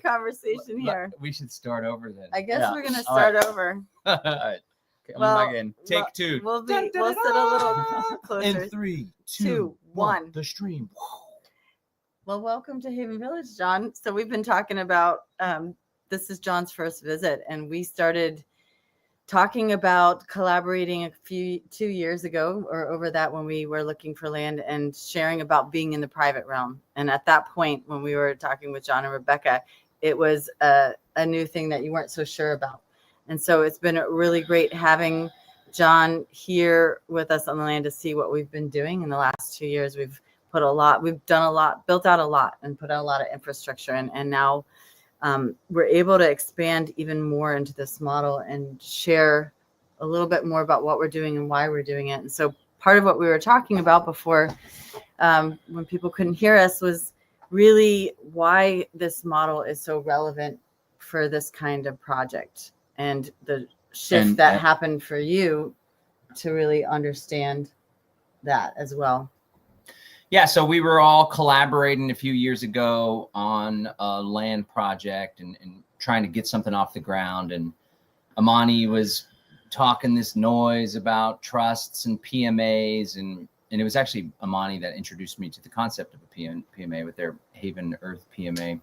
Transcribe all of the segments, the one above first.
conversation here. We should start over then. I guess we're gonna start over. All right. Okay, Well, again. Take two. We'll sit a little closer. In 3, 2, 1. The stream. Well, welcome to Haven Village, John. So we've been talking about this is John's first visit, and we started talking about collaborating 2 years ago or over that when we were looking for land and sharing about being in the private realm. And at that point, when we were talking with John and Rebecca, it was a new thing that you weren't so sure about. And so it's been really great having John here with us on the land to see what we've been doing in the last 2 years. We've done a lot, built out a lot, and put out a lot of infrastructure. And now we're able to expand even more into this model and share a little bit more about what we're doing and why we're doing it. And so part of what we were talking about before, when people couldn't hear us, was really why this model is so relevant for this kind of project and the shift that happened for you to really understand that as well. Yeah, so we were all collaborating a few years ago on a land project and trying to get something off the ground. And Amani was talking this noise about trusts and PMAs. And it was actually Amani that introduced me to the concept of a PMA with their Haven Earth PMA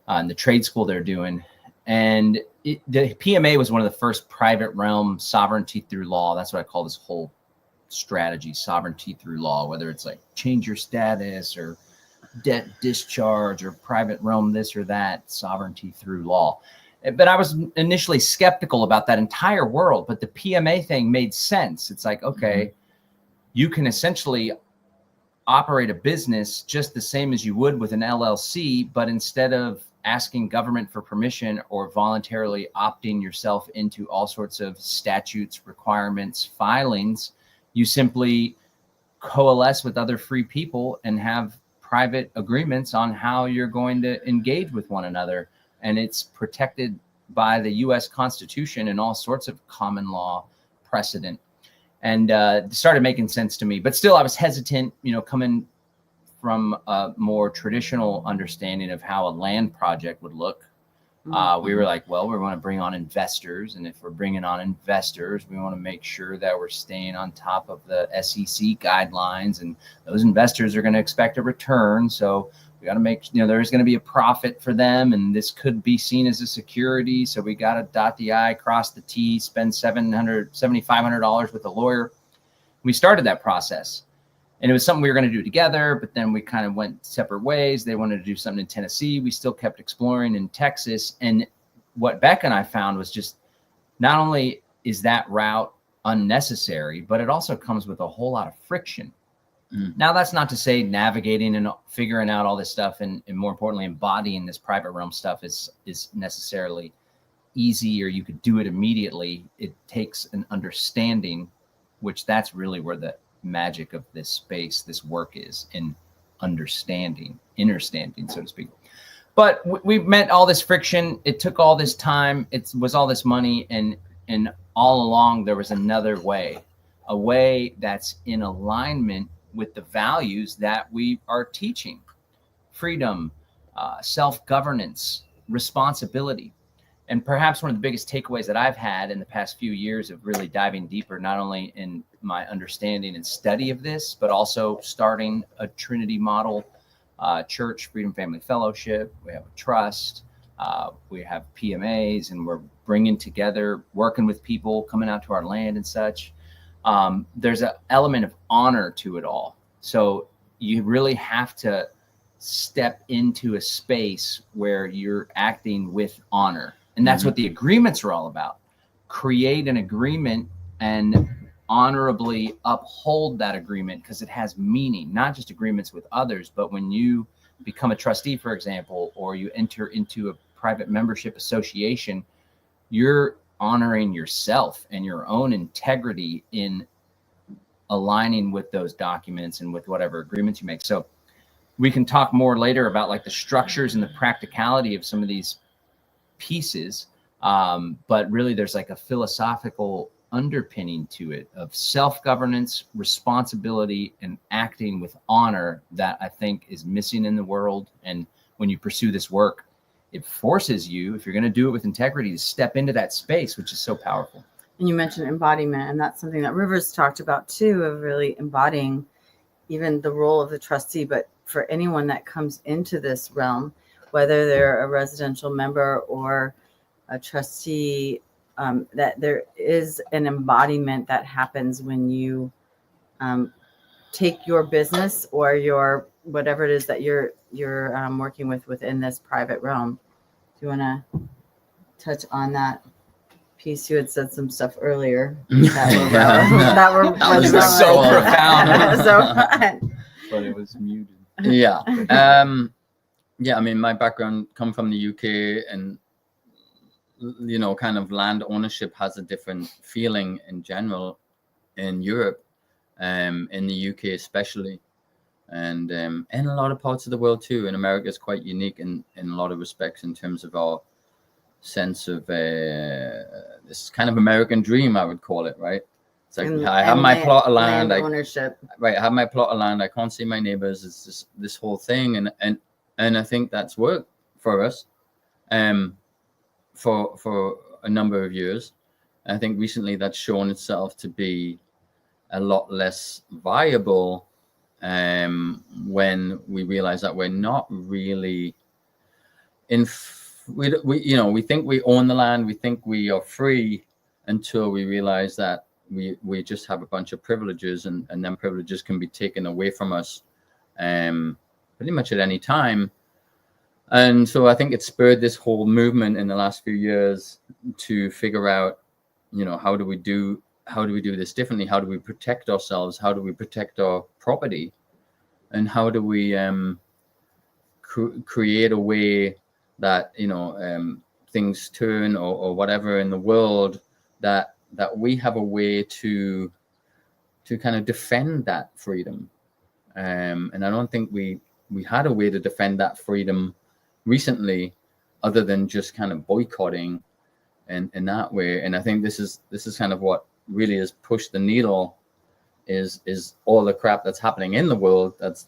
and the trade school they're doing. And the PMA was one of the first private realm sovereignty through law. That's what I call this whole strategy, sovereignty through law, whether it's like change your status or debt discharge or private realm this or that, sovereignty through law. But I was initially skeptical about that entire world, but the PMA thing made sense. It's like, okay, you can essentially operate a business just the same as you would with an LLC, but instead of asking government for permission or voluntarily opting yourself into all sorts of statutes, requirements, filings, you simply coalesce with other free people and have private agreements on how you're going to engage with one another. And it's protected by the US Constitution and all sorts of common law precedent. And it started making sense to me. But still, I was hesitant, coming from a more traditional understanding of how a land project would look. We were like, well, we want to bring on investors. And if we're bringing on investors, we want to make sure that we're staying on top of the SEC guidelines. And those investors are going to expect a return. So we got to make, there's going to be a profit for them. And this could be seen as a security. So we got to dot the I, cross the T, spend $7,500 with a lawyer. We started that process. And it was something we were going to do together, but then we kind of went separate ways. They wanted to do something in Tennessee. We still kept exploring in Texas. And what Becca and I found was just not only is that route unnecessary, but it also comes with a whole lot of friction. Now, that's not to say navigating and figuring out all this stuff and more importantly, embodying this private realm stuff is necessarily easy or you could do it immediately. It takes an understanding, which that's really where the magic of this space, this work is in understanding, understanding, so to speak. But we met all this friction. It took all this time. It was all this money. And all along, there was another way, a way that's in alignment with the values that we are teaching: freedom, self-governance, responsibility. And perhaps one of the biggest takeaways that I've had in the past few years of really diving deeper, not only in my understanding and study of this, but also starting a Trinity model church, Freedom Family Fellowship. We have a trust. We have PMAs, and we're bringing together, working with people, coming out to our land and such. There's an element of honor to it all. So you really have to step into a space where you're acting with honor. And that's what the agreements are all about. Create an agreement and honorably uphold that agreement because it has meaning, not just agreements with others, but when you become a trustee, for example, or you enter into a private membership association, you're honoring yourself and your own integrity in aligning with those documents and with whatever agreements you make. So we can talk more later about like the structures and the practicality of some of these pieces, but really there's like a philosophical underpinning to it of self-governance, responsibility, and acting with honor that I think is missing in the world. And when you pursue this work, it forces you, if you're going to do it with integrity, to step into that space, which is so powerful. And you mentioned embodiment, and that's something that Rivers talked about too, of really embodying even the role of the trustee. But for anyone that comes into this realm, whether they're a residential member or a trustee, that there is an embodiment that happens when you take your business or your whatever it is that you're working with within this private realm. Do you want to touch on that piece? You had said some stuff earlier that was so profound. But it was muted. Yeah. Yeah, I mean, my background come from the UK, and you know, kind of land ownership has a different feeling in general in Europe, in the UK especially, and in a lot of parts of the world too. And America is quite unique in a lot of respects in terms of our sense of this kind of American dream, I would call it, right? It's like, I have my plot of land, ownership. Right, I have my plot of land, I can't see my neighbors. It's just this whole thing, and I think that's worked for us for a number of years. I think recently that's shown itself to be a lot less viable when we realize that we're not really we think we own the land, we think we are free, until we realize that we just have a bunch of privileges, and then privileges can be taken away from us pretty much at any time. And so I think it spurred this whole movement in the last few years to figure out, you know, how do we do this differently? How do we protect ourselves? How do we protect our property? And how do we create a way that, you know, things turn or whatever in the world, that we have a way to kind of defend that freedom. And I don't think we had a way to defend that freedom recently, other than just kind of boycotting in that way. And I think this is kind of what really has pushed the needle, is all the crap that's happening in the world that's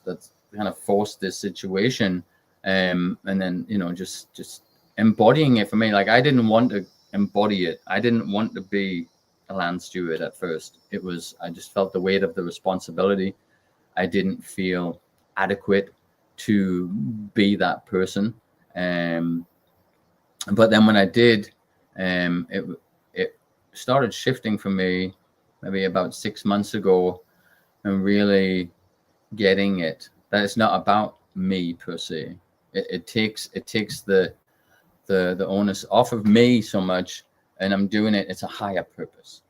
kind of forced this situation. And then, you know, just embodying it for me. Like, I didn't want to embody it. I didn't want to be a land steward at first. I just felt the weight of the responsibility. I didn't feel adequate to be that person. But then when I did, it started shifting for me maybe about 6 months ago, and really getting it that it's not about me per se. It takes the onus off of me so much, and I'm doing it. It's a higher purpose.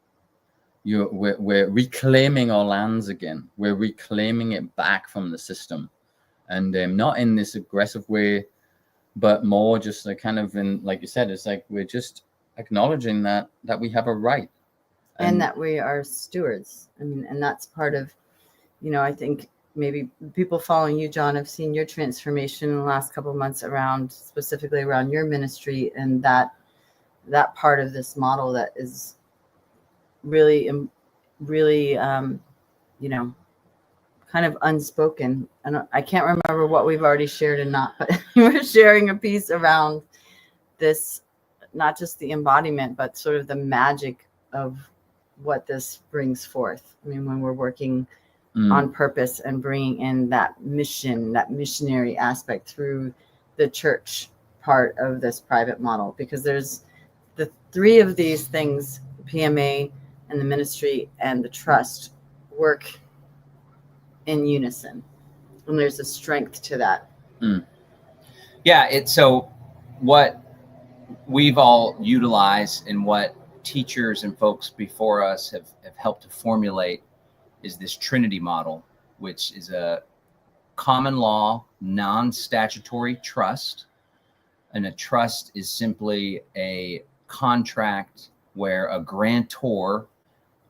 We're reclaiming our lands again. We're reclaiming it back from the system, and not in this aggressive way, but more just like kind of in, like you said, it's like we're just acknowledging that we have a right, and that we are stewards. I mean, and that's part of, you know, I think maybe people following you, John, have seen your transformation in the last couple of months specifically around your ministry, and that part of this model that is really, you know, kind of unspoken. I can't remember what we've already shared and not, but we're sharing a piece around this, not just the embodiment, but sort of the magic of what this brings forth. I mean, when we're working on purpose and bringing in that mission, that missionary aspect through the church part of this private model, because there's the three of these things, PMA and the ministry and the trust, work in unison, and there's a strength to that. Yeah, so what we've all utilized and what teachers and folks before us have helped to formulate is this trinity model, which is a common law, non-statutory trust. And a trust is simply a contract where a grantor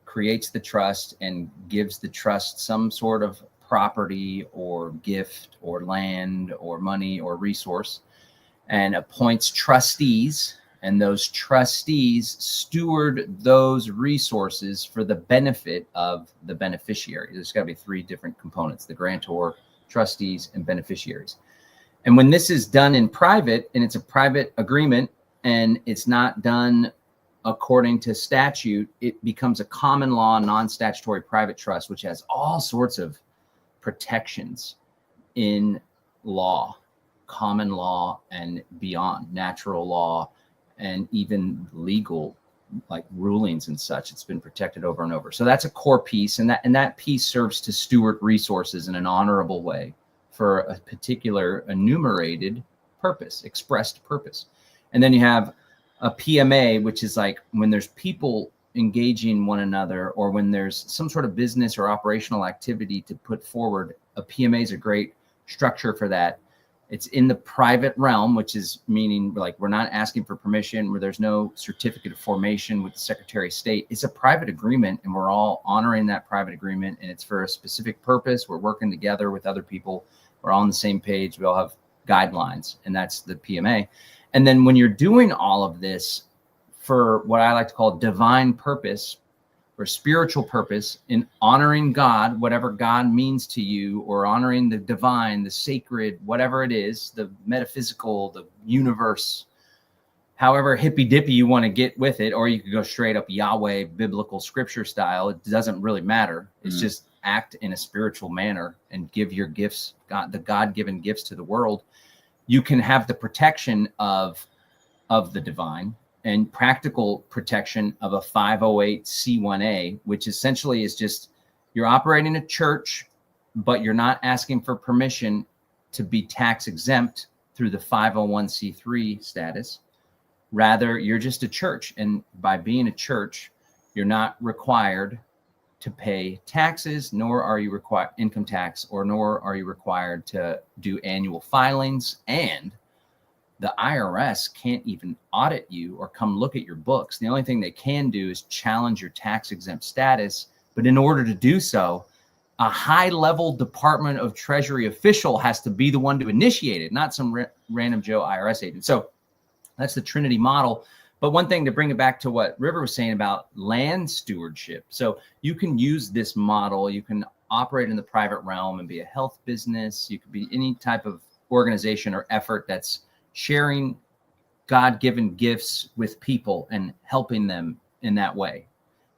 creates the trust and gives the trust some sort of property or gift or land or money or resource, and appoints trustees, and those trustees steward those resources for the benefit of the beneficiary. There's got to be three different components: the grantor, trustees, and beneficiaries. And when this is done in private, and it's a private agreement, and it's not done according to statute, it becomes a common law, non-statutory private trust, which has all sorts of protections in law, common law, and beyond, natural law, and even legal, like rulings and such. It's been protected over and over. So that's a core piece, and that piece serves to steward resources in an honorable way for a particular enumerated purpose, expressed purpose. And then you have a PMA, which is like when there's people engaging one another, or when there's some sort of business or operational activity to put forward, a PMA is a great structure for that. It's in the private realm, which is meaning like we're not asking for permission, where there's no certificate of formation with the Secretary of State. It's a private agreement, and we're all honoring that private agreement, and it's for a specific purpose. We're working together with other people. We're all on the same page. We all have guidelines, and that's the PMA. And then when you're doing all of this for what I like to call divine purpose or spiritual purpose, in honoring God, whatever God means to you, or honoring the divine, the sacred, whatever it is, the metaphysical, the universe, however hippy dippy you want to get with it, or you could go straight up Yahweh, biblical scripture style. It doesn't really matter. It's just act in a spiritual manner and give your gifts, the God-given gifts to the world. You can have the protection of the divine and practical protection of a 508c1a, which essentially is just you're operating a church, but you're not asking for permission to be tax exempt through the 501c3 status. Rather, you're just a church. And by being a church, you're not required to pay taxes, nor are you required income tax, nor are you required to do annual filings. And the IRS can't even audit you or come look at your books. The only thing they can do is challenge your tax exempt status. But in order to do so, a high level Department of Treasury official has to be the one to initiate it, not some random Joe IRS agent. So that's the Trinity model. But one thing, to bring it back to what River was saying about land stewardship. So you can use this model. You can operate in the private realm and be a health business. You could be any type of organization or effort that's sharing God-given gifts with people and helping them in that way.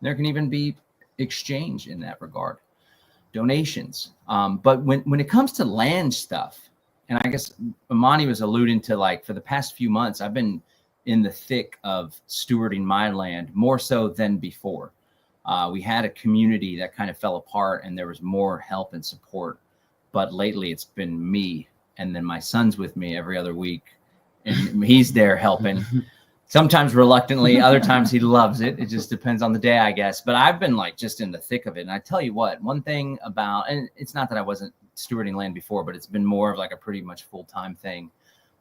There can even be exchange in that regard, donations. But when it comes to land stuff, and I guess Amani was alluding to, like, for the past few months, I've been in the thick of stewarding my land more so than before. We had a community that kind of fell apart, and there was more help and support. But lately it's been me, and then my son's with me every other week, and he's there helping. Sometimes reluctantly, other times he loves it. It just depends on the day, I guess. But I've been like just in the thick of it. And I tell you what, one thing about, and it's not that I wasn't stewarding land before, but it's been more of like a pretty much full-time thing,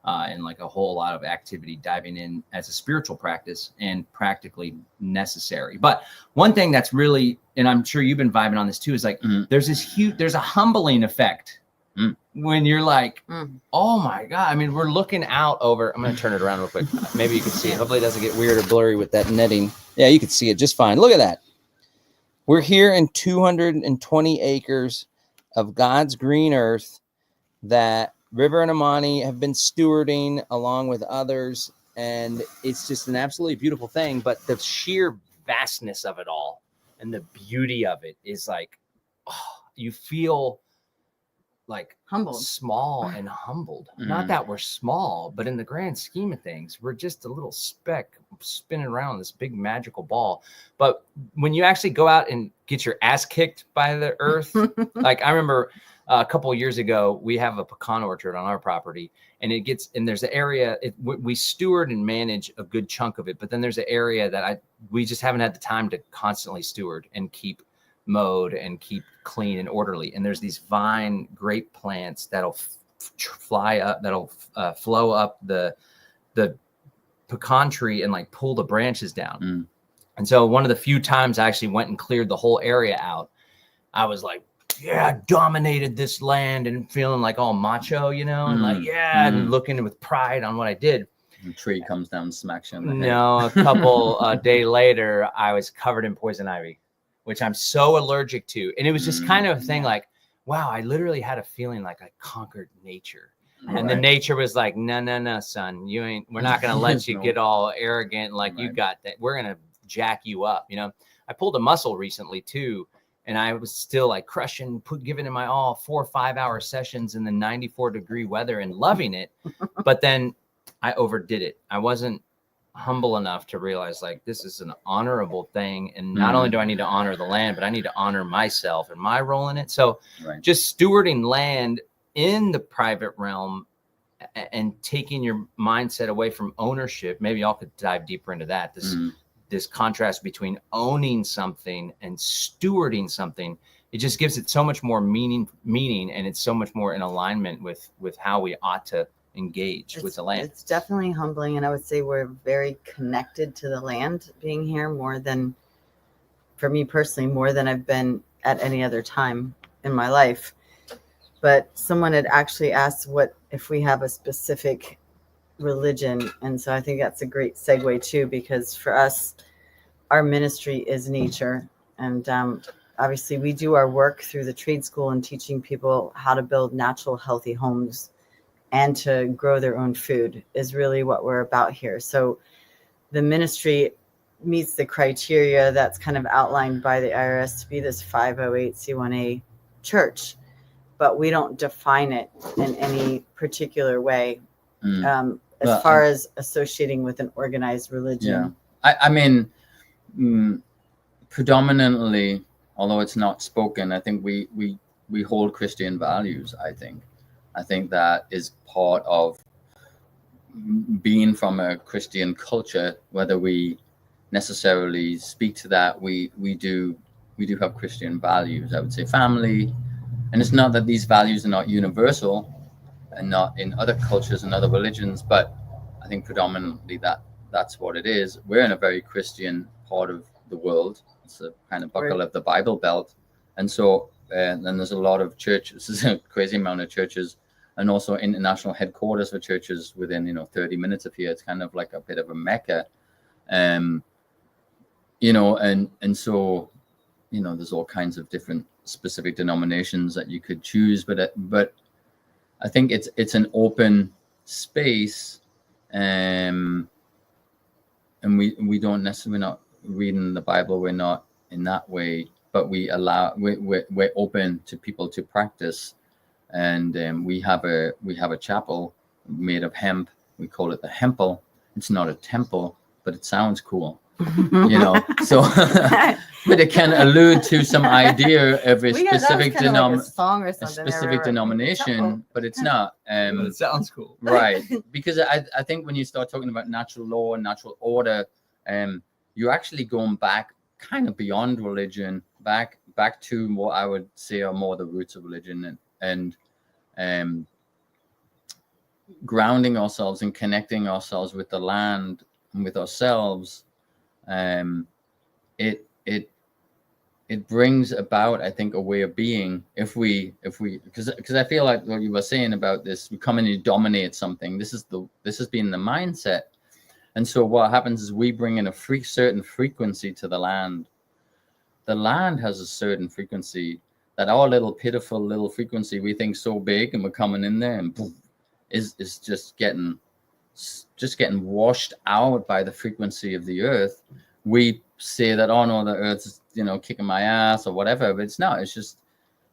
and like a whole lot of activity diving in as a spiritual practice and practically necessary. But one thing that's really, and I'm sure you've been vibing on this too, is like there's a humbling effect when you're like, oh my God. I mean, we're looking out over, I'm going to turn it around real quick. Maybe you can see it. Hopefully it doesn't get weird or blurry with that netting. Yeah, you can see it just fine. Look at that. We're here in 220 acres of God's green earth that River and Amani have been stewarding along with others. And it's just an absolutely beautiful thing. But the sheer vastness of it all and the beauty of it is like, oh, you feel like humbled, small and humbled. Not that we're small, but in the grand scheme of things, we're just a little speck spinning around this big magical ball. But when you actually go out and get your ass kicked by the earth, like I remember a couple of years ago, we have a pecan orchard on our property, and there's an area, we steward and manage a good chunk of it, but then there's an area that we just haven't had the time to constantly steward and keep mowed and keep clean and orderly. And there's these vine grape plants that'll fly up, that'll flow up the pecan tree and like pull the branches down. And so one of the few times I actually went and cleared the whole area out, I was like, yeah, I dominated this land, and feeling like all macho, you know, and like, and looking with pride on what I did. The tree comes down and smacks you on the head. No, a couple day later, I was covered in poison ivy, which I'm so allergic to. And it was just kind of a thing like, wow, I literally had a feeling like I conquered nature. And the nature was like, no, son, we're not going to let you No. get all arrogant. Like you Right. got that. We're going to jack you up. You know, I pulled a muscle recently too. And I was still like crushing, giving it my all, 4 or 5 hour sessions in the 94-degree weather and loving it. But then I overdid it. I wasn't humble enough to realize like this is an honorable thing. And not only do I need to honor the land, but I need to honor myself and my role in it. So just stewarding land in the private realm and taking your mindset away from ownership. Maybe y'all could dive deeper into that. This contrast between owning something and stewarding something, it just gives it so much more meaning, and it's so much more in alignment with how we ought to engage with the land. It's definitely humbling, and I would say we're very connected to the land being here more than, for me personally, more than I've been at any other time in my life. But someone had actually asked what if we have a specific religion, and so I think that's a great segue too, because for us our ministry is nature, and obviously we do our work through the trade school and teaching people how to build natural healthy homes and to grow their own food is really what we're about here. So the ministry meets the criteria that's kind of outlined by the IRS to be this 508c1a church, but we don't define it in any particular way. As far as associating with an organized religion. I mean, predominantly, although it's not spoken, I think we hold Christian values. I think that is part of being from a Christian culture. Whether we necessarily speak to that, we do have Christian values. I would say family, and it's not that these values are not universal and not in other cultures and other religions, but I think predominantly that's what it is. We're in a very Christian part of the world. It's a kind of buckle of the Bible Belt. And so then there's a lot of churches, there's a crazy amount of churches, and also international headquarters for churches within 30 minutes of here. It's kind of like a bit of a mecca. And so there's all kinds of different specific denominations that you could choose, but I think it's an open space, and we don't necessarily, we're not reading the Bible, we're not in that way, but we're open to people to practice, and we have a chapel made of hemp. We call it the Hemple. It's not a temple, but it sounds cool. So but it can allude to some idea of a specific denomination, but it's not. But it sounds cool, right? Because I think when you start talking about natural law and natural order, you're actually going back kind of beyond religion, back to what I would say are more the roots of religion, and grounding ourselves and connecting ourselves with the land and with ourselves. It brings about, I think, a way of being if we because I feel like what you were saying about this, we come in and dominate something. This has been the mindset, and so what happens is we bring in a certain frequency to the land. The land has a certain frequency that our little pitiful little frequency we think so big, and we're coming in there and boom, is just getting washed out by the frequency of the earth. We say that, oh no, the earth is kicking my ass or whatever, but it's not. It's just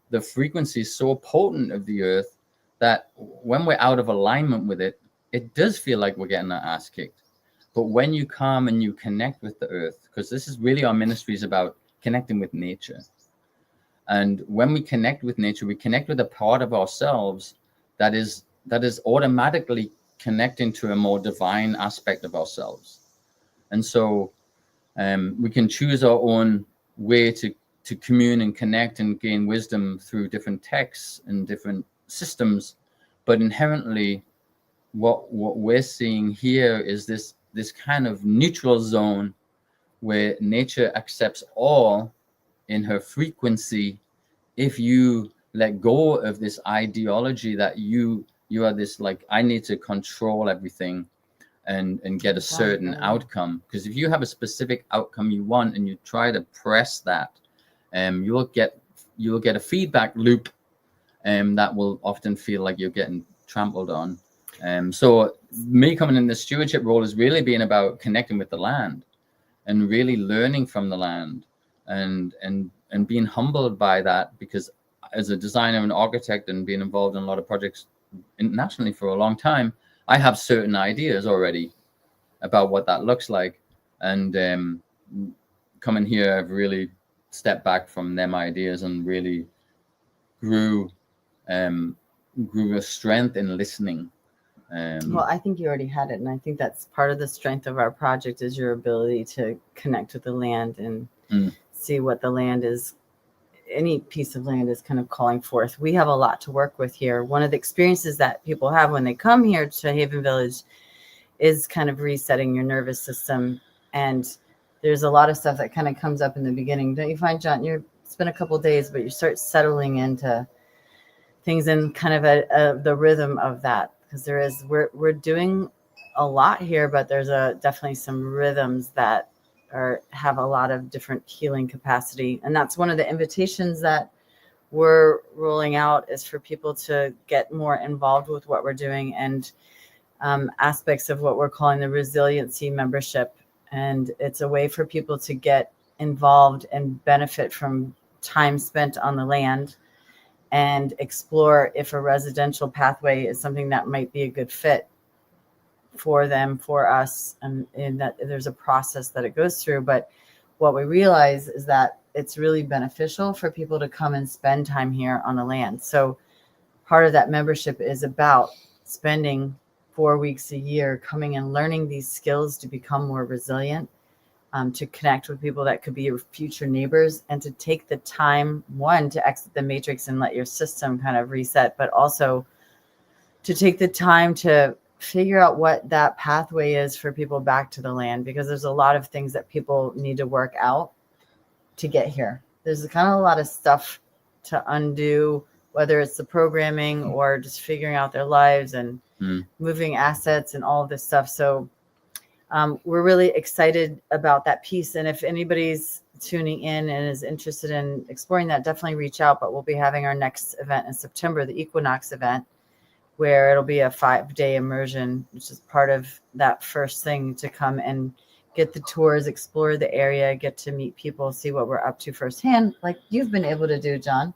the frequency is so potent of the earth that when we're out of alignment with it, it does feel like we're getting our ass kicked. But when you come and you connect with the earth, because this is really our ministry is about connecting with nature. And when we connect with nature, we connect with a part of ourselves that is automatically connecting to a more divine aspect of ourselves. And so we can choose our own way to commune and connect and gain wisdom through different texts and different systems. But inherently, what we're seeing here is this kind of neutral zone where nature accepts all in her frequency if you let go of this ideology that you are this, like, I need to control everything and get a certain outcome. Because if you have a specific outcome you want and you try to press that, you'll get a feedback loop that will often feel like you're getting trampled on. So me coming in the stewardship role has really been about connecting with the land and really learning from the land and being humbled by that, because as a designer and architect and being involved in a lot of projects internationally for a long time, I have certain ideas already about what that looks like. And coming here, I've really stepped back from them ideas and really grew a strength in listening. Well, I think you already had it, and I think that's part of the strength of our project is your ability to connect with the land and see what the land is, any piece of land is kind of calling forth. We have a lot to work with here. One of the experiences that people have when they come here to Haven Village is kind of resetting your nervous system, and there's a lot of stuff that kind of comes up in the beginning. Don't you find, John? It's been a couple of days, but you start settling into things in kind of the rhythm of that, because we're doing a lot here, but there's definitely some rhythms that have a lot of different healing capacity. And that's one of the invitations that we're rolling out, is for people to get more involved with what we're doing, and aspects of what we're calling the resiliency membership. And it's a way for people to get involved and benefit from time spent on the land and explore if a residential pathway is something that might be a good fit for them, for us, and that there's a process that it goes through. But what we realize is that it's really beneficial for people to come and spend time here on the land. So part of that membership is about spending 4 weeks a year coming and learning these skills to become more resilient, to connect with people that could be your future neighbors, and to take the time, one, to exit the matrix and let your system kind of reset, but also to take the time to figure out what that pathway is for people back to the land, because there's a lot of things that people need to work out to get here. There's kind of a lot of stuff to undo, whether it's the programming or just figuring out their lives and moving assets and all of this stuff. So we're really excited about that piece. And if anybody's tuning in and is interested in exploring that, definitely reach out. But we'll be having our next event in September, the Equinox event, where it'll be a 5-day immersion, which is part of that first thing, to come and get the tours, explore the area, get to meet people, see what we're up to firsthand, like you've been able to do, John.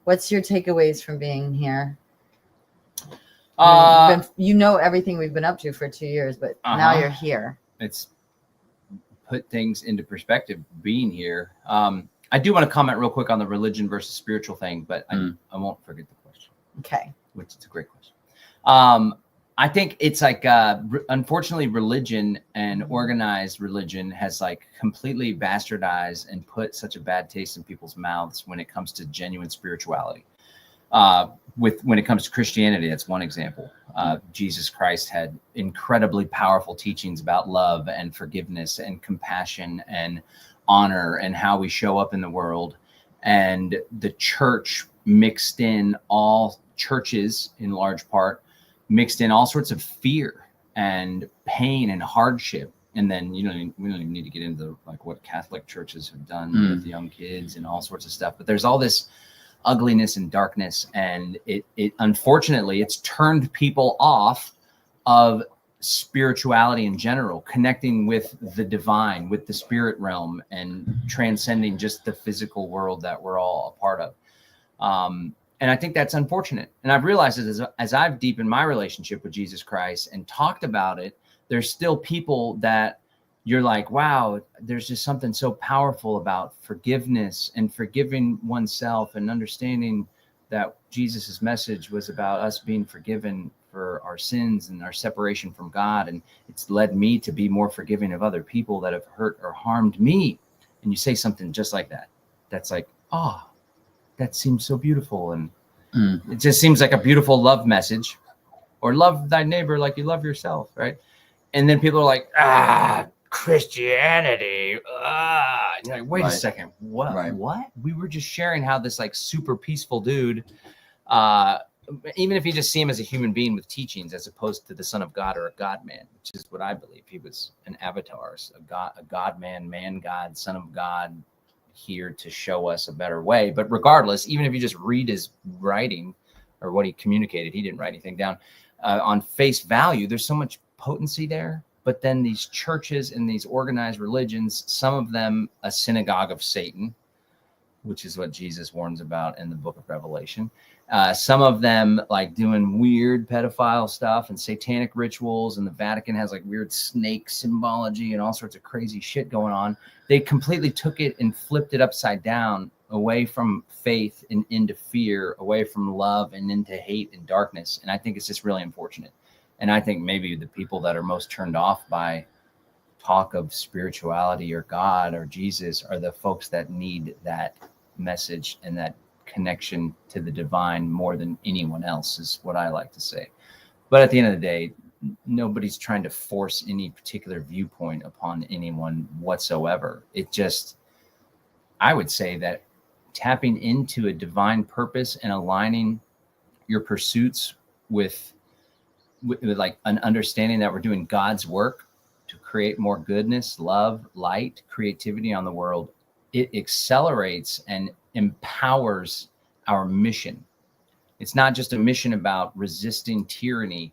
What's your takeaways from being here? You know everything we've been up to for 2 years, but now you're here. It's put things into perspective being here. I do want to comment real quick on the religion versus spiritual thing, but I won't forget the question. Okay. Which is a great question. I think it's like, unfortunately, religion and organized religion has like completely bastardized and put such a bad taste in people's mouths when it comes to genuine spirituality. When it comes to Christianity, that's one example. Jesus Christ had incredibly powerful teachings about love and forgiveness and compassion and honor and how we show up in the world. And the church mixed in, all churches in large part mixed in all sorts of fear and pain and hardship. And then we don't even need to get into like what Catholic churches have done with young kids and all sorts of stuff. But there's all this ugliness and darkness, and it unfortunately it's turned people off of spirituality in general, connecting with the divine, with the spirit realm, and transcending just the physical world that we're all a part of. And I think that's unfortunate. And I've realized it as I've deepened my relationship with Jesus Christ and talked about it, there's still people that you're like, wow, there's just something so powerful about forgiveness and forgiving oneself and understanding that Jesus's message was about us being forgiven for our sins and our separation from God. And it's led me to be more forgiving of other people that have hurt or harmed me. And you say something just like that. That's like, oh, that seems so beautiful. And it just seems like a beautiful love message, or love thy neighbor like you love yourself, right? And then people are like, Christianity. You're like, wait a second. What? Right. What? We were just sharing how this like super peaceful dude, even if you just see him as a human being with teachings, as opposed to the son of God or a God man, which is what I believe. He was an avatar, a God man, God, son of God, here to show us a better way. But regardless, even if you just read his writing, or what he communicated. He didn't write anything down. On face value, there's so much potency there. But then these churches and these organized religions, some of them a synagogue of Satan, which is what Jesus warns about in the book of Revelation. Some of them like doing weird pedophile stuff and satanic rituals, and the Vatican has like weird snake symbology and all sorts of crazy shit going on. They completely took it and flipped it upside down, away from faith and into fear, away from love and into hate and darkness. And I think it's just really unfortunate. And I think maybe the people that are most turned off by talk of spirituality or God or Jesus are the folks that need that message and that connection to the divine more than anyone else, is what I like to say. But at the end of the day, nobody's trying to force any particular viewpoint upon anyone whatsoever. It just, I would say that tapping into a divine purpose and aligning your pursuits with like an understanding that we're doing God's work to create more goodness, love, light, creativity on the world, it accelerates and empowers our mission. It's not just a mission about resisting tyranny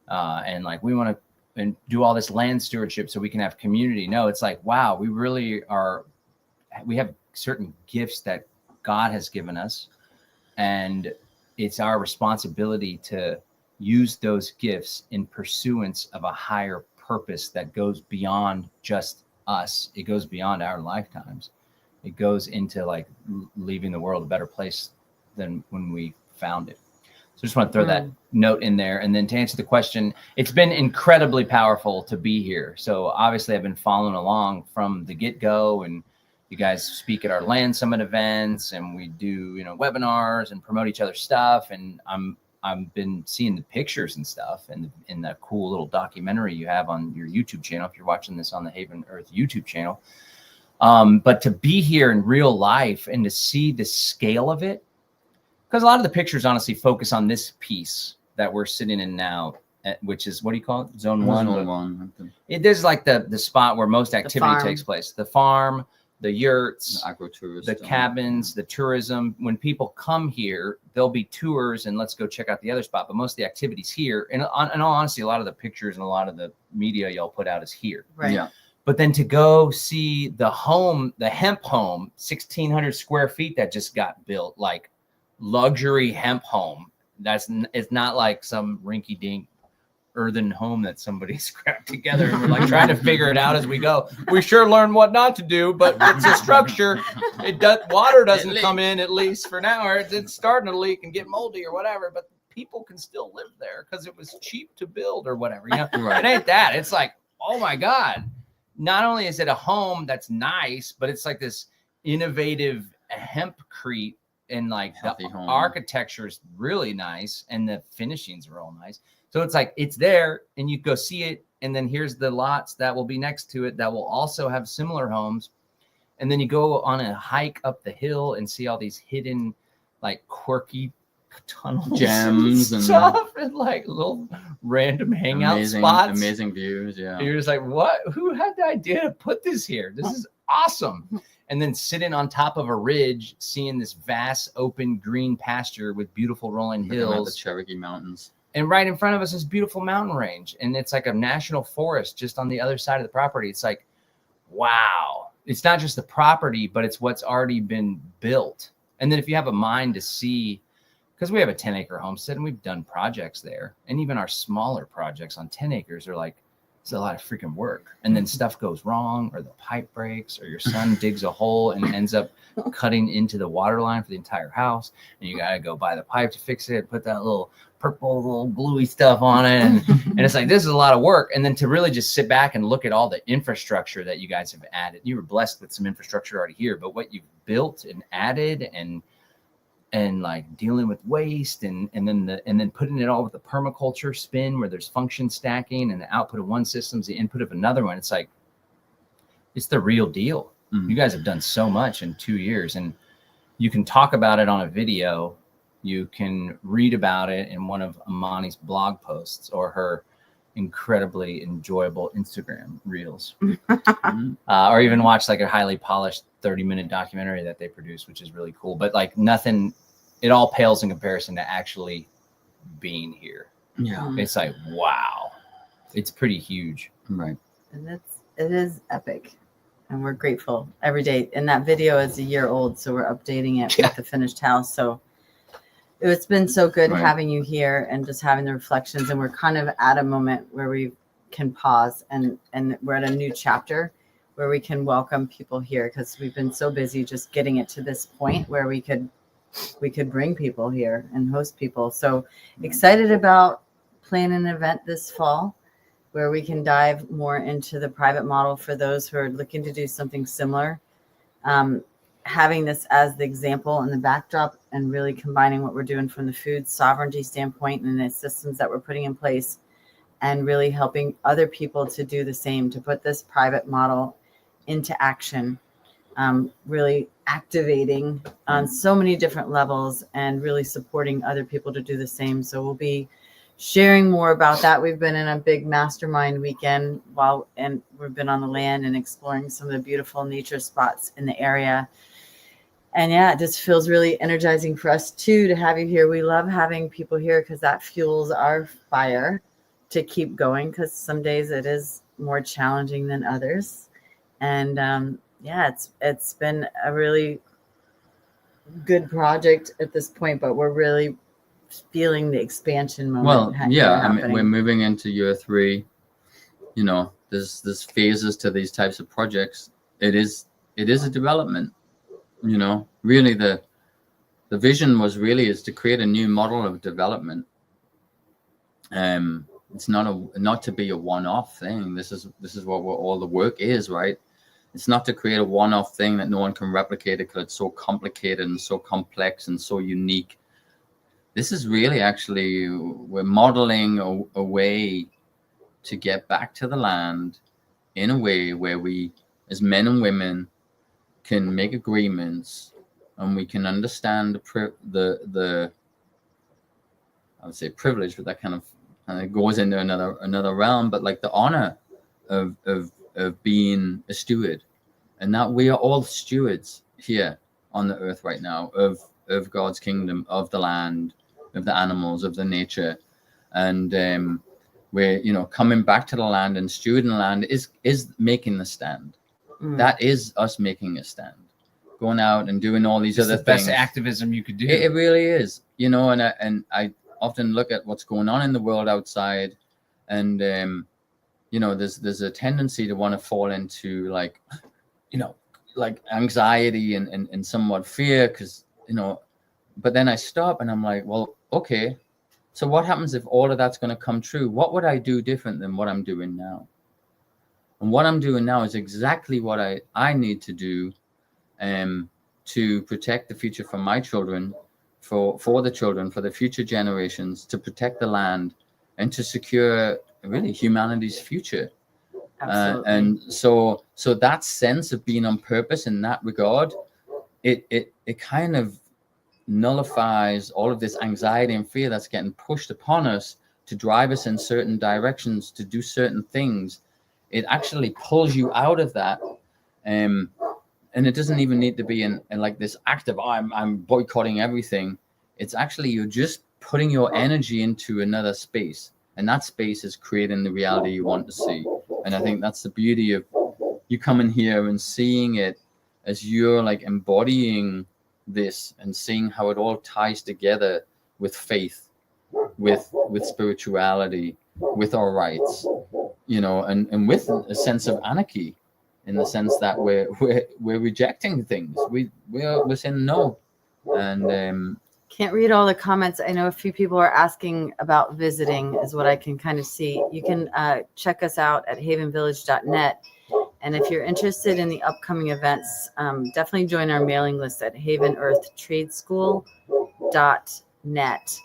and like we want to and do all this land stewardship so we can have community. No, it's like, wow, we have certain gifts that God has given us, and it's our responsibility to use those gifts in pursuance of a higher purpose that goes beyond just us. It goes beyond our lifetimes. It goes into like leaving the world a better place than when we found it. So just want to throw that note in there. And then to answer the question, it's been incredibly powerful to be here. So obviously I've been following along from the get-go, and you guys speak at our Land Summit events, and we do, webinars and promote each other's stuff. And I've been seeing the pictures and stuff and in the cool little documentary you have on your YouTube channel, if you're watching this on the Haven Earth YouTube channel. But to be here in real life and to see the scale of it, because a lot of the pictures honestly focus on this piece that we're sitting in now, which is, what do you call it? Zone one. Zone one. There's like the spot where most activity takes place. The farm, the yurts, the agro-tourist, the cabins, the tourism. When people come here, there'll be tours and let's go check out the other spot. But most of the activities here, and in all honesty, a lot of the pictures and a lot of the media y'all put out is here. Right. Yeah. But then to go see the home, the hemp home, 1,600 square feet that just got built, like luxury hemp home. It's not like some rinky-dink earthen home that somebody scrapped together and we're like trying to figure it out as we go. We sure learn what not to do, but it's a structure. Water doesn't come in, at least for now, or it's starting to leak and get moldy or whatever, but people can still live there because it was cheap to build or whatever. Right. It ain't that. It's like, oh my God. Not only is it a home that's nice, but it's like this innovative hempcrete, and like the architecture is really nice and the finishings are all nice. So it's like, it's there and you go see it. And then here's the lots that will be next to it that will also have similar homes. And then you go on a hike up the hill and see all these hidden, like quirky tunnels, gems and stuff, and like little random hangout spots. Amazing views. Yeah. And you're just like, what? Who had the idea to put this here? This is awesome. And then sitting on top of a ridge, seeing this vast open green pasture with beautiful rolling hills, the Cherokee Mountains. And right in front of us is beautiful mountain range. And it's like a national forest just on the other side of the property. It's like, wow. It's not just the property, but it's what's already been built. And then if you have a mind to see, because we have a 10-acre homestead and we've done projects there. And even our smaller projects on 10 acres are like, it's a lot of freaking work. And then stuff goes wrong, or the pipe breaks, or your son digs a hole and ends up cutting into the water line for the entire house. And you got to go buy the pipe to fix it, put that little purple, little gluey stuff on it. And it's like, this is a lot of work. And then to really just sit back and look at all the infrastructure that you guys have added. You were blessed with some infrastructure already here, but what you've built and added and like dealing with waste and then putting it all with the permaculture spin where there's function stacking and the output of one system is the input of another one. It's like, it's the real deal. Mm-hmm. You guys have done so much in 2 years, and you can talk about it on a video. You can read about it in one of Amani's blog posts or her incredibly enjoyable Instagram reels, or even watch like a highly polished 30-minute documentary that they produce, which is really cool. But like nothing it all pales in comparison to actually being here. Yeah. It's like, wow, it's pretty huge. Right. And it is epic. And we're grateful every day. And that video is a year old, so we're updating it with the finished house. So it's been so good having you here and just having the reflections. And we're kind of at a moment where we can pause and we're at a new chapter where we can welcome people here, because we've been so busy just getting it to this point where we could bring people here and host people. So excited about planning an event this fall where we can dive more into the private model for those who are looking to do something similar. Having this as the example and the backdrop, and really combining what we're doing from the food sovereignty standpoint and the systems that we're putting in place, and really helping other people to do the same, to put this private model into action, really activating on so many different levels and really supporting other people to do the same. So we'll be sharing more about that. We've been in a big mastermind weekend and we've been on the land and exploring some of the beautiful nature spots in the area. And yeah, it just feels really energizing for us too to have you here. We love having people here because that fuels our fire to keep going, because some days it is more challenging than others. And yeah, it's been a really good project at this point, but we're really feeling the expansion moment. Well, yeah, happening. I mean, we're moving into year 3. You know, there's phases to these types of projects. It is a development. You know, really the vision is to create a new model of development. It's not to be a one-off thing. This is what all the work is, right? It's not to create a one-off thing that no one can replicate it because it's so complicated and so complex and so unique. This is really actually, we're modeling a way to get back to the land in a way where we, as men and women, can make agreements and we can understand the I would say privilege, but that kind of goes into another realm, but like the honor of being a steward, and that we are all stewards here on the earth right now of God's kingdom, of the land, of the animals, of the nature. And we're, you know, coming back to the land and stewarding the land is making the stand. That is us making a stand, going out and doing all these other things. The best activism you could do. It really is, you know. And I often look at what's going on in the world outside, and you know, there's a tendency to want to fall into like, you know, like anxiety and somewhat fear, because, you know. But then I stop and I'm like, well, okay, so what happens if all of that's going to come true? What would I do different than what I'm doing now? And what I'm doing now is exactly what I need to do to protect the future for my children, for the children, for the future generations, to protect the land and to secure really humanity's future. And so that sense of being on purpose in that regard, it kind of nullifies all of this anxiety and fear that's getting pushed upon us to drive us in certain directions, to do certain things. It actually pulls you out of that. And it doesn't even need to be in like this act of, I'm boycotting everything. It's actually, you're just putting your energy into another space. And that space is creating the reality you want to see. And I think that's the beauty of you coming here and seeing it as you're like embodying this and seeing how it all ties together with faith, with spirituality, with our rights, you know, and with a sense of anarchy, in the sense that we're rejecting things. We're saying no. And can't read all the comments. I know a few people are asking about visiting, is what I can kind of see. You can check us out at havenvillage.net. And if you're interested in the upcoming events, definitely join our mailing list at havenearthtradeschool.net.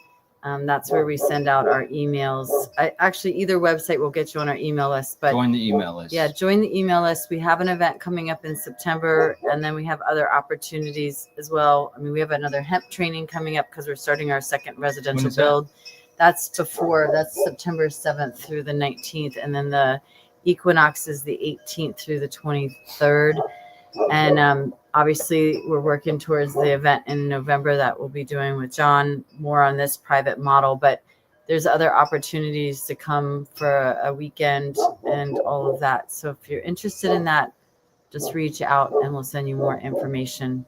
That's where we send out our emails. Actually, either website will get you on our email list. But join the email list. Yeah, join the email list. We have an event coming up in September, and then we have other opportunities as well. I mean, we have another hemp training coming up because we're starting our second residential build. That's September 7th through the 19th, and then the equinox is the 18th through the 23rd. And obviously, we're working towards the event in November that we'll be doing with John, more on this private model, but there's other opportunities to come for a weekend and all of that. So if you're interested in that, just reach out and we'll send you more information.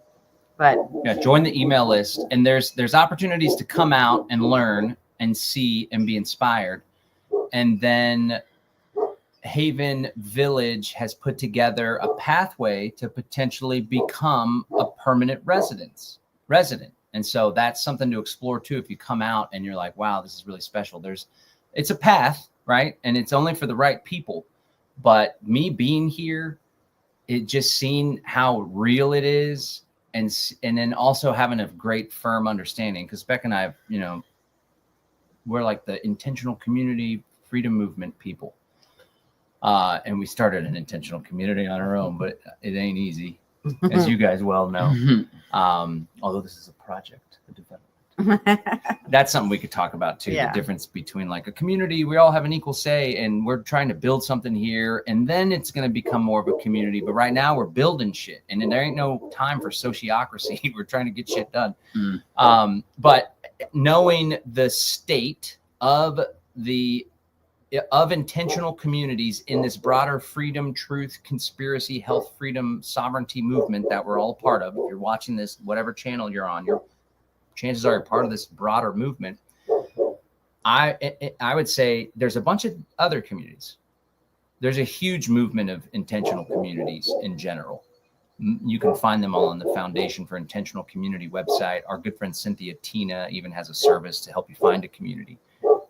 But yeah, join the email list, and there's opportunities to come out and learn and see and be inspired. And then Haven Village has put together a pathway to potentially become a permanent resident. And so that's something to explore too. If you come out and you're like, wow, this is really special. It's a path, right? And it's only for the right people. But me being here, it just seeing how real it is, and then also having a great firm understanding, because Beck and I, we're like the intentional community freedom movement people. And we started an intentional community on our own, but it ain't easy, as you guys well know. Although this is a project, a development. That's something we could talk about too. Yeah. The difference between like a community, we all have an equal say, and we're trying to build something here, and then it's going to become more of a community. But right now we're building shit, and there ain't no time for sociocracy. We're trying to get shit done. But knowing the state of intentional communities in this broader freedom, truth, conspiracy, health, freedom, sovereignty movement that we're all a part of. If you're watching this, whatever channel you're on, chances are you're part of this broader movement. I would say there's a bunch of other communities. There's a huge movement of intentional communities in general. You can find them all on the Foundation for Intentional Community website. Our good friend Cynthia Tina even has a service to help you find a community.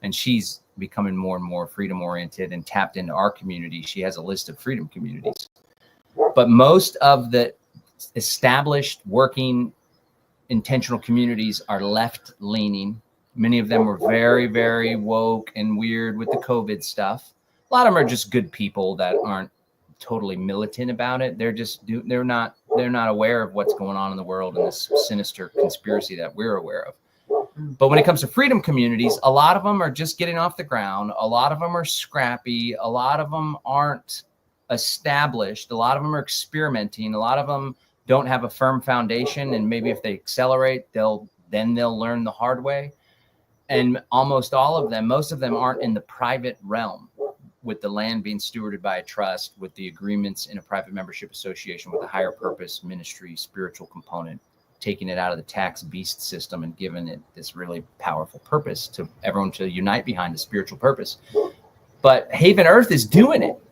And she's becoming more and more freedom oriented and tapped into our community. She has a list of freedom communities. But most of the established working intentional communities are left leaning. Many of them were very, very woke and weird with the COVID stuff. A lot of them are just good people that aren't totally militant about it. They're not aware of what's going on in the world and this sinister conspiracy that we're aware of. But when it comes to freedom communities, a lot of them are just getting off the ground. A lot of them are scrappy. A lot of them aren't established. A lot of them are experimenting. A lot of them don't have a firm foundation. And maybe if they accelerate, they'll learn the hard way. And most of them aren't in the private realm, with the land being stewarded by a trust, with the agreements in a private membership association with a higher purpose, ministry, spiritual component, taking it out of the tax beast system and giving it this really powerful purpose to everyone to unite behind a spiritual purpose. But Haven Earth is doing it.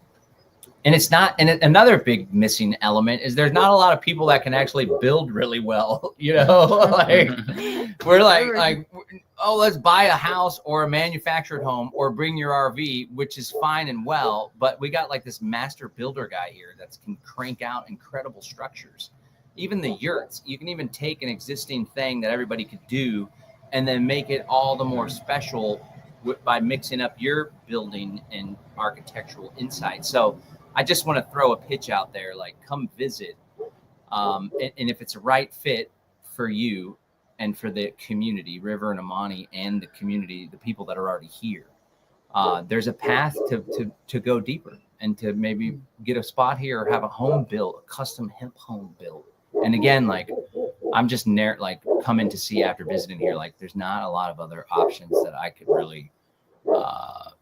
And it's not, and another big missing element is there's not a lot of people that can actually build really well, like we're like, oh, let's buy a house or a manufactured home or bring your RV, which is fine and well, but we got like this master builder guy here that can crank out incredible structures. Even the yurts, you can even take an existing thing that everybody could do and then make it all the more special by mixing up your building and architectural insight. So I just want to throw a pitch out there, like come visit. And if it's a right fit for you and for the community, River and Amani and the community, the people that are already here, there's a path to go deeper and to maybe get a spot here or have a home built, a custom hemp home built. And again, like I'm just coming to see after visiting here, like there's not a lot of other options that I could really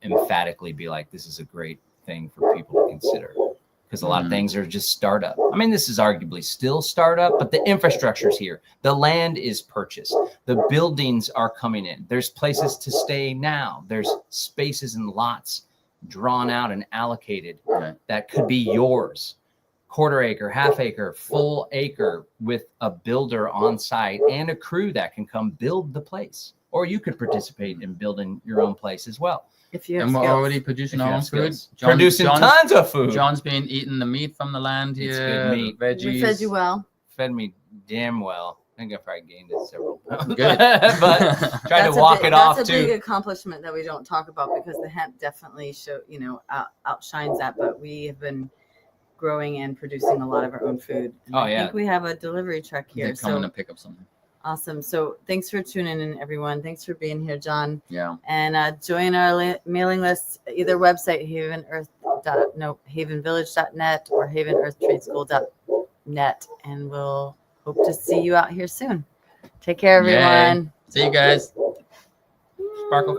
emphatically be like, this is a great thing for people to consider, because a lot of things are just startup. I mean, this is arguably still startup, but the infrastructure's here. The land is purchased. The buildings are coming in. There's places to stay now. There's spaces and lots drawn out and allocated that could be yours. Quarter acre, half acre, full acre, with a builder on site and a crew that can come build the place. Or you could participate in building your own place as well. If you have And we're skills. already producing our own food. Producing tons of food. John's been eating the meat from the land here. It's good meat. Veggies. We fed you well. Fed me damn well. I think I probably gained it several pounds. Good. But tried to walk it off That's a too. big accomplishment that we don't talk about, because the hemp definitely outshines that. But we have been growing and producing a lot of our own food. And I think we have a delivery truck here. They're coming to pick up something. Awesome. So thanks for tuning in, everyone. Thanks for being here, John. Yeah. And join our mailing list, either website, havenvillage.net or havenearthtradeschool.com. net, and we'll hope to see you out here soon. Take care, Yay. everyone. See you guys. Sparkle.